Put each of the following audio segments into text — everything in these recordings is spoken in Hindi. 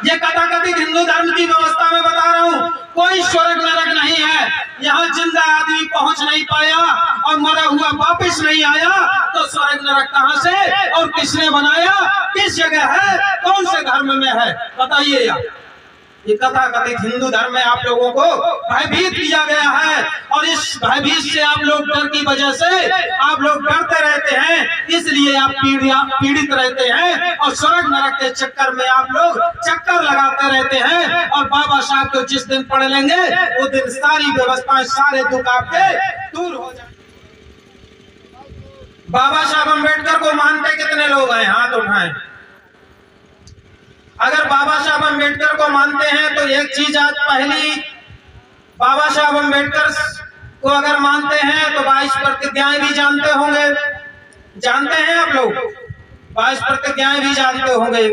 ये कथाकथित हिंदू धर्म की व्यवस्था में बता रहा हूँ, कोई स्वर्ग नरक नहीं है। यहाँ जिंदा आदमी पहुंच नहीं पाया और मरा हुआ वापस नहीं आया, तो स्वर्ग नरक कहाँ से और किसने बनाया, किस जगह है, कौन से धर्म में है, बताइए। ये कथाकथित हिंदू धर्म में आप लोगों को भयभीत किया गया है और इस भयभीत से आप लोग डर की वजह से आप लोग डरते रहते हैं, इसलिए आप पीड़ित रहते हैं और स्वर्ग नरक के चक्कर में आप लोग चक्कर लगाते रहते हैं। और बाबा साहब को जिस दिन पढ़ लेंगे वो दिन सारी व्यवस्थाएं, सारे दुख आपके दूर हो जाएंगे। बाबा साहब अम्बेडकर को मानते कितने लोग हैं, हाथ उठाएं। अगर बाबा साहब अम्बेडकर को मानते हैं तो एक चीज आज पहली, बाबा साहब अम्बेडकर को अगर मानते हैं तो 22 प्रतिज्ञाएं भी जानते होंगे, जानते हैं आप लोग, 22 प्रतिज्ञाएं भी जानते होंगे।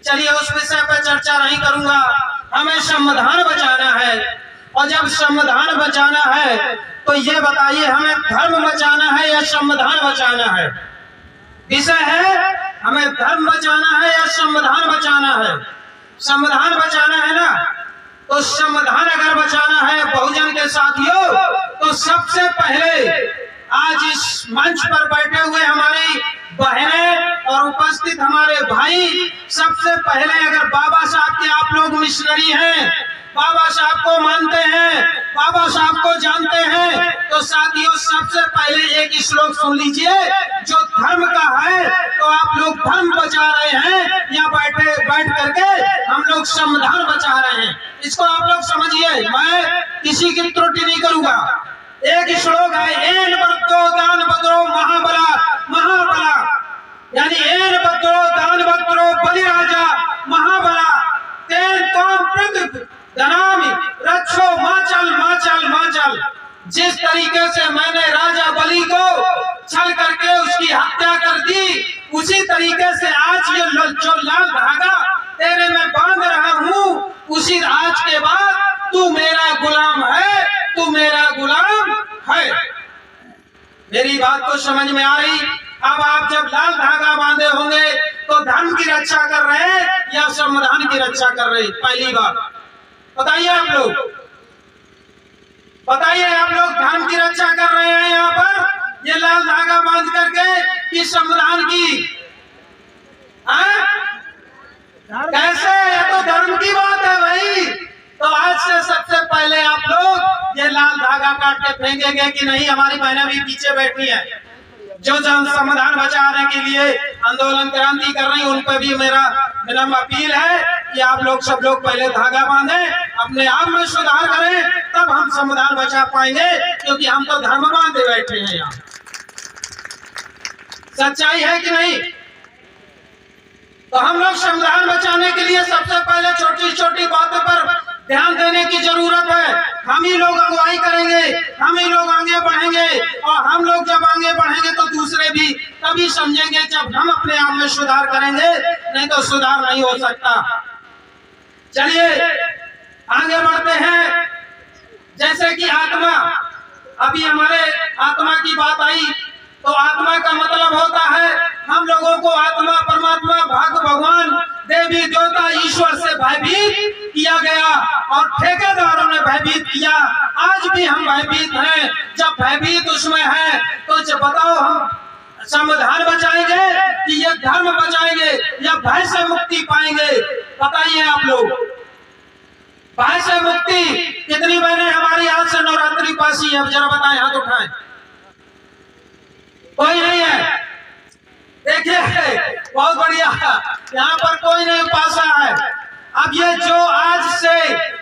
चलिए उस विषय पर चर्चा नहीं करूंगा, हमें संविधान बचाना है और जब संविधान बचाना है तो ये बताइए हमें धर्म बचाना है या संविधान बचाना है। विषय है हमें धर्म बचाना है या संविधान बचाना है। संविधान बचाना है ना, तो संविधान अगर बचाना है बहुजन के साथियों, तो सबसे पहले आज इस मंच पर बैठे हुए हमारी बहनें और उपस्थित हमारे भाई, सबसे पहले अगर बाबा साहब के आप लोग मिशनरी हैं, बाबा साहब को मानते हैं, बाबा साहब को जानते हैं, तो साथियों सबसे पहले एक श्लोक सुन लीजिए जो धर्म का है। तो आप लोग धर्म बचा रहे हैं या बैठ करके हम लोग संविधान बचा रहे हैं, इसको आप लोग समझिए, मैं किसी की त्रुटि नहीं करूंगा। एक श्लोक है, एन बद्रो दान बद्रो महाबला महाबला, यानी एन बद्रो दान बद्रो बलि राजा महाबला तेन तोम प्रति धनामी रक्षो माचल माचल माचल। जिस तरीके से मैंने राजा बलि को छल करके उसकी हत्या कर दी, उसी तरीके से आज ये जो लाल धागा तेरे में बांध रहा हूँ, उसी आज के बाद तू मेरा गुलाम है, तू मेरा गुलाम है। मेरी बात को समझ में आ रही? अब आप जब लाल धागा बांधे होंगे तो धर्म की रक्षा कर रहे हैं या संविधान की रक्षा कर रहे हैं? पहली बात बताइए आप लोग, बताइए आप लोग धर्म की रक्षा कर रहे हैं यहाँ पर ये लाल धागा बांध करके कि संविधान की? कैसे? ये तो धर्म की बात है भाई। तो आज से सबसे पहले आप लोग ये लाल धागा काट के फेंकेंगे कि नहीं? हमारी बहनें भी पीछे बैठी है जो संविधान बचाने के लिए आंदोलन क्रांति कर रही, उन पर भी मेरा विनम्र अपील है कि आप लोग सब लोग पहले धागा बांधे, अपने आप में सुधार करें, तब हम संविधान बचा पाएंगे, क्योंकि हम तो धर्म बांधे बैठे हैं यहाँ। सच्चाई है कि नहीं? तो हम लोग संविधान बचाने के लिए सबसे पहले छोटी छोटी बातों पर ध्यान देने की जरूरत है। हम ही लोग अगुवाई करेंगे, हम ही लोग आगे बढ़ेंगे, और हम लोग जब आगे बढ़ेंगे तो दूसरे भी तभी समझेंगे जब हम अपने आप में सुधार करेंगे, नहीं तो सुधार नहीं हो सकता। चलिए आगे बढ़ते हैं। जैसे कि आत्मा, अभी हमारे आत्मा की बात आई, तो आत्मा का मतलब होता है हम लोगों को आत्मा, परमात्मा, भगवान, देवी देवता, ईश्वर से भयभीत किया गया और ठेकेदारों ने भयभीत किया। आज भी हम भयभीत हैं। जब भयभीत उसमें है तो जब बताओ हम संविधान बचाएंगे कि ये धर्म बचाएंगे या भय से मुक्ति पाएंगे? बताइए आप लोग, भय से मुक्ति कितनी बहनें हमारी आज से नवरात्रि पासी है? जरा बताएं, हाथ उठाएं। कोई नहीं है? देखिए बहुत बढ़िया, यहाँ पर कोई नहीं पासा है। अब ये जो आज से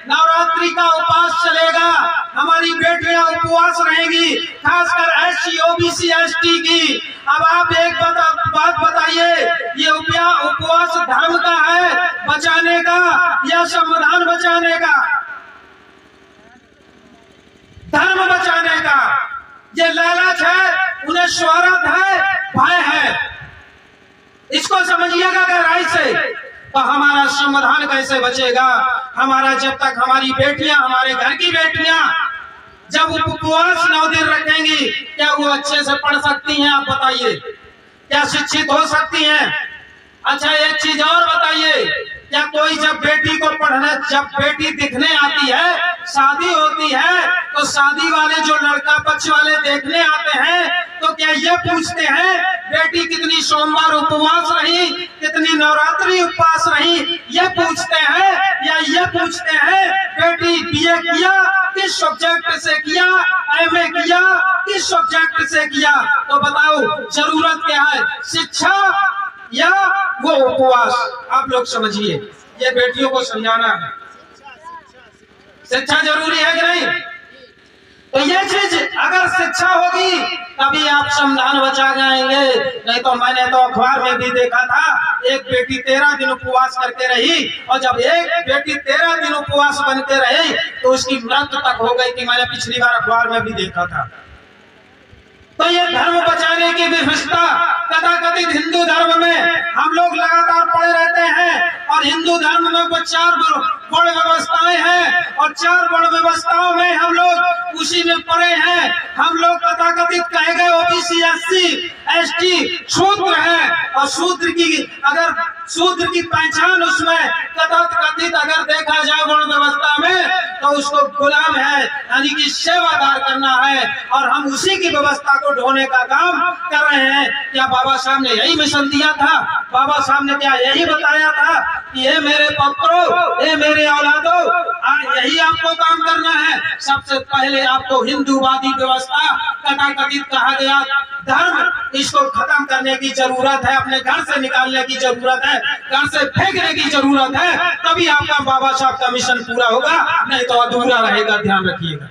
नवरात्रि का उपवास चलेगा, हमारी बेटियां उपवास रहेंगी, खासकर SC OBC ST की। अब आप एक बात बताइए, ये उपवास धर्म का है बचाने का या संविधान बचाने का? धर्म बचाने का। ये लालच है, उन्हें शोहरत है, भय है, इसको समझिएगा गहराई से। तो हमारा संविधान कैसे बचेगा? हमारा जब तक हमारी बेटियां, हमारे घर की बेटियां जब उपवास 9 दिन रखेंगी, क्या वो अच्छे से पढ़ सकती हैं? आप बताइए, क्या शिक्षित हो सकती हैं? अच्छा एक चीज और बताइए, या कोई जब बेटी को पढ़ने, जब बेटी दिखने आती है, शादी होती है, तो शादी वाले जो लड़का पक्ष वाले देखने आते हैं तो क्या ये पूछते हैं बेटी कितनी सोमवार उपवास रही, कितनी नवरात्रि उपवास रही, ये पूछते हैं? या ये पूछते हैं बेटी बीए किया किस सब्जेक्ट से किया, एमए किया किस सब्जेक्ट से किया? तो बताओ जरूरत क्या है, शिक्षा या वो उपवास? आप लोग समझिए, ये बेटियों को समझाना है। शिक्षा जरूरी है कि नहीं? तो ये चीज अगर शिक्षा होगी तभी आप संविधान बचा जाएंगे। नहीं तो मैंने तो अखबार में भी देखा था, एक बेटी 13 दिन उपवास करके रही, और जब एक बेटी 13 दिन उपवास बन के रही तो उसकी मृत्यु तक हो गई थी। मैंने पिछली बार अखबार में भी देखा था। तो ये धर्म बचाने की विवशता तथाकथित हिंदू धर्म में हम लोग लगातार पढ़े रहते हैं, और हिंदू धर्म में वो 4 बड़ व्यवस्थाएं हैं, और 4 बड़ व्यवस्थाओं में हम लोग उसी में पढ़े हैं। हम लोग तथाकथित कहे गए ओबीसी, एससी, एसटी, शूद्र है, और शूद्र की पहचान उसमें तथाकथित अगर देखा जाए बड़ व्यवस्था में तो उसको गुलाम है, यानी कि सेवादार करना है, और हम उसी की व्यवस्था को ढोने का काम कर रहे हैं। क्या बाबा साहब ने यही मिशन दिया था? बाबा साहब ने क्या यही बताया था कि ये मेरे पुत्रों, ये मेरे औलादों, यही आपको काम करना है? सबसे पहले आपको हिंदूवादी व्यवस्था तथाकथित कहा गया धर्म, इसको खत्म करने की जरूरत है, अपने घर से निकालने की जरूरत है, घर से फेंकने की जरूरत है, तभी आपका बाबा साहब का मिशन पूरा होगा, नहीं तो अधूरा रहेगा। ध्यान रखिएगा।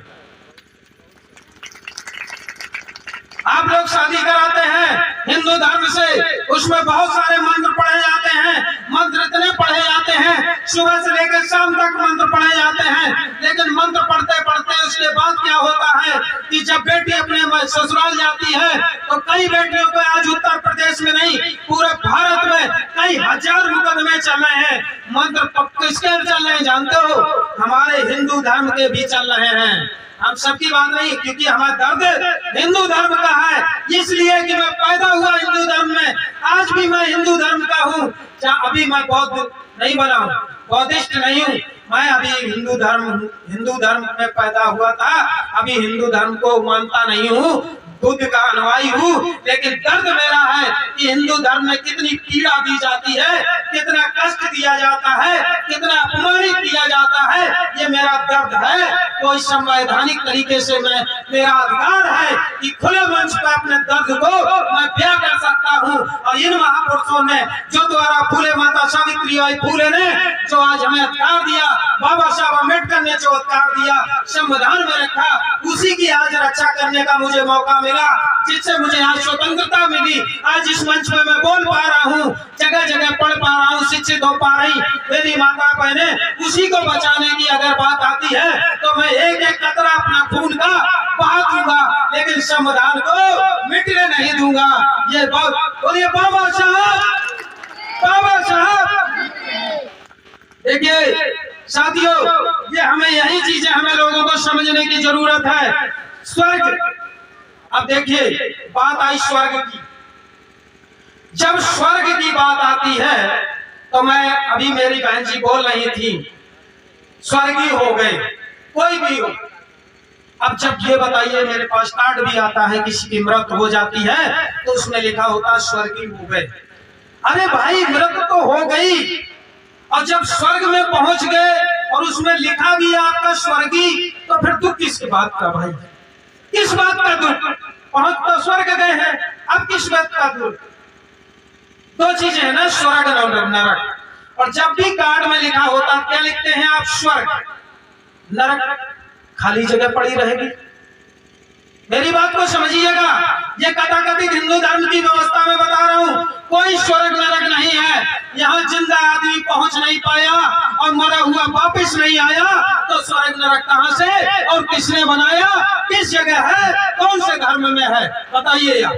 आप लोग शादी कराते हैं हिंदू धर्म से, उसमें बहुत सारे मंत्र पढ़े जाते हैं, मंत्र इतने पढ़े जाते हैं, सुबह से लेकर शाम तक मंत्र पढ़े जाते हैं। लेकिन मंत्र पढ़ते पढ़ते उसके बाद क्या होता है कि जब बेटी अपने ससुराल जाती है तो कई बेटियों को, आज उत्तर प्रदेश में नहीं पूरे भारत में कई हजार मुकदमे चल रहे हैं। मंत्र किसके चल रहे हैं जानते हो? हमारे हिंदू धर्म के भी चल रहे हैं। हम सबकी बात नहीं, क्योंकि हमारा दर्द हिंदू धर्म का है, इसलिए कि मैं पैदा हुआ हिंदू धर्म में, आज भी मैं हिंदू धर्म का हूँ। अभी मैं बौद्ध नहीं बना हूँ, बौद्धिस्ट नहीं हूँ, मैं अभी हिंदू धर्म में पैदा हुआ था, अभी हिंदू धर्म को मानता नहीं हूँ, बुद्ध का अनुयायी हूँ। लेकिन दर्द मेरा है कि हिंदू धर्म में कितनी पीड़ा दी जाती है, कितना कष्ट दिया जाता है, कितना अपमानित किया जाता है, ये मेरा दर्द है। कोई संवैधानिक तरीके से मेरा अधिकार है कि खुले मंच पर अपने दर्द को मैं बयां कर सकता हूँ। और इन महापुरुषों ने जो द्वारा फूले माता सावित्रीबाई फूले ने जो आज हमें अधिकार दिया, बाबा साहब अम्बेडकर ने जो अधिकार दिया, संविधान में रखा, उसी की आज रक्षा करने का मुझे मौका मिला, जिससे मुझे आज स्वतंत्रता मिली। आज इस मंच में मैं बोल पा रहा हूँ, जगह जगह पढ़ पा रहा हूँ, शिक्षित हो पा रही मेरी माता बहने। उसी को बचाने की अगर बात आती है तो मैं एक एक कतरा अपना खून का बहा दूंगा, लेकिन संविधान को मिटने नहीं दूंगा। ये बोलिए बाबा साहब, बाबा साहब। देखिए साथियों, ये हमें यही चीजें हमें लोगों को समझने की जरूरत है। स्वर्ग, अब देखिए बात आई स्वर्ग की। जब स्वर्ग की बात आती है तो मैं, अभी मेरी बहन जी बोल रही थी, स्वर्गीय हो गए कोई भी हो। अब जब ये बताइए, मेरे पास कार्ड भी आता है, किसी की मृत्यु हो जाती है तो उसमें लिखा होता है स्वर्गीय हो गए। अरे भाई मृत्यु तो हो गई, और जब स्वर्ग में पहुंच गए और उसमें लिखा भी आपका स्वर्गीय, तो फिर दुख किस बात का भाई? किस बात का दुख? पहुंच तो स्वर्ग गए हैं, अब किस बात का दुख? दो चीजें है ना, स्वर्ग और नरक। और जब भी कार्ड में लिखा होता क्या लिखते हैं आप? स्वर्ग। नरक खाली जगह पड़ी रहेगी। मेरी बात को समझिएगा, ये कथाकथित हिंदू धर्म की व्यवस्था में बता रहा हूँ, कोई स्वर्ग नरक नहीं है। यहाँ जिंदा आदमी पहुंच नहीं पाया और मरा हुआ वापस नहीं आया, तो स्वर्ग नरक कहां से और किसने बनाया? किस जगह है? कौन से धर्म में है? बताइए यार।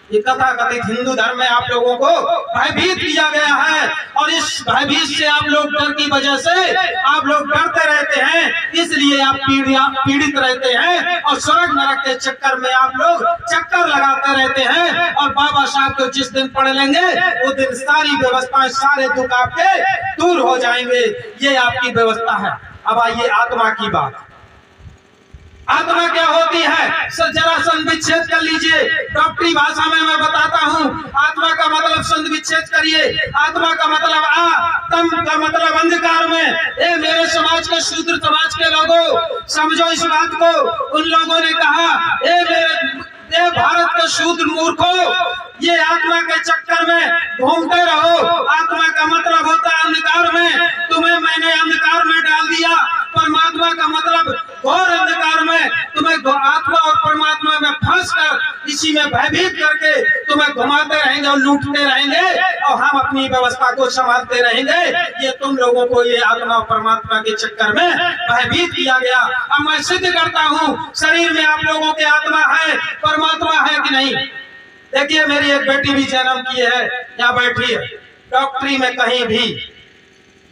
ये कथा कथित हिंदू धर्म में आप लोगों को भयभीत किया गया है, और इस भयभीत से आप लोग डर की वजह से आप लोग डरते रहते हैं, इसलिए आप पीड़ित रहते हैं, और स्वर्ग नरक के चक्कर में आप लोग चक्कर लगाते रहते हैं। और बाबा साहब को जिस दिन पढ़ लेंगे वो दिन सारी व्यवस्थाएं, सारे दुख आपके दूर हो जाएंगे। ये आपकी व्यवस्था है। अब आइए आत्मा की बात। आत्मा क्या होती है सर, जरा संधि विच्छेद कर लीजिए। डॉक्टरी भाषा में मैं बताता हूँ, आत्मा का मतलब संधि विच्छेद करिए। आत्मा का मतलब तम का मतलब अंधकार में। ए मेरे समाज के शूद्र समाज के लोगों, समझो इस बात को। उन लोगों ने कहा, ए भारत के शूद्र मूर्खों, ये आत्मा के चक्कर में घूमते रहो। आत्मा का मतलब होता है अंधकार में। तुम्हें मैंने अंधकार में डाल दिया। परमात्मा का मतलब घोर अंधकार में तुम्हें आत्मा और परमात्मा में फंस कर इसी में भयभीत करके तुम्हें घुमाते रहेंगे और लूटते रहेंगे, और हम अपनी व्यवस्था को संभालते रहेंगे। ये तुम लोगों को ये आत्मा और परमात्मा के चक्कर में भयभीत किया गया। अब मैं सिद्ध करता हूँ, शरीर में आप लोगों के आत्मा है, परमात्मा है कि नहीं। देखिए मेरी एक बेटी भी जन्म की है, यहाँ बैठी है। डॉक्टरी में कहीं भी,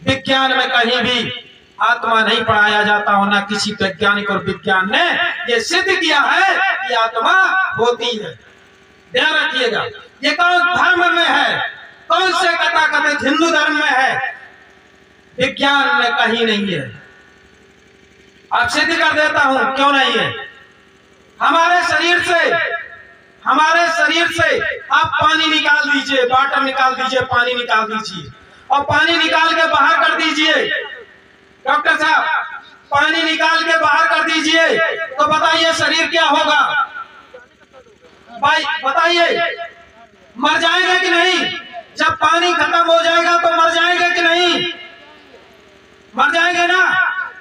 विज्ञान में कहीं भी आत्मा नहीं पढ़ाया जाता हो, ना किसी वैज्ञानिक और विज्ञान ने ये सिद्ध किया है कि आत्मा होती है। ध्यान रखिएगा, ये कौन धर्म में है, कौन से कथा कथित हिंदू धर्म में है, विज्ञान में कहीं नहीं है। अब सिद्ध कर देता हूं क्यों नहीं है। हमारे शरीर से आप पानी निकाल दीजिए, वाटर निकाल दीजिए, पानी निकाल दीजिए, और पानी निकाल के बाहर कर दीजिए। डॉक्टर साहब, पानी निकाल के बाहर कर दीजिए, तो बताइए शरीर क्या होगा। भाई बताइए, मर जाएगा कि नहीं। जब पानी खत्म हो जाएगा तो मर जाएगा कि नहीं, मर जाएंगे ना।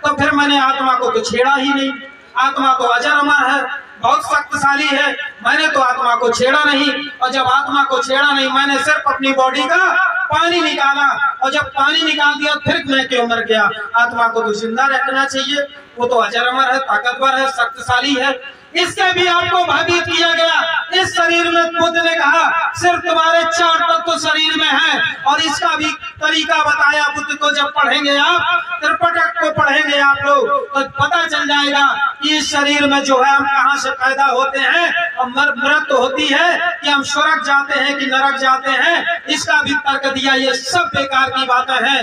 तो फिर मैंने आत्मा को तो छेड़ा ही नहीं। आत्मा तो अजर अमर है, बहुत शक्तिशाली है। मैंने तो आत्मा को छेड़ा नहीं, और जब आत्मा को छेड़ा नहीं, मैंने सिर्फ अपनी बॉडी का पानी निकाला, और जब पानी निकाल दिया फिर मैं क्यों मर गया। आत्मा को तो जिंदा रखना चाहिए, वो तो अजर अमर है, ताकतवर है, शक्तिशाली है। इससे भी आपको भयभीत किया गया। इस शरीर में बुद्ध ने कहा सिर्फ तुम्हारे 4 तत्व शरीर में है, और इसका भी तरीका बताया बुद्ध को। जब पढ़ेंगे आप, त्रिपिटक को पढ़ेंगे आप लोग, तो पता चल जाएगा कि इस शरीर में जो है हम कहाँ से पैदा होते हैं, और मृत्यु होती है कि हम स्वर्ग जाते हैं कि नरक जाते हैं, इसका भी तर्क दिया। ये सब बेकार की बातें हैं।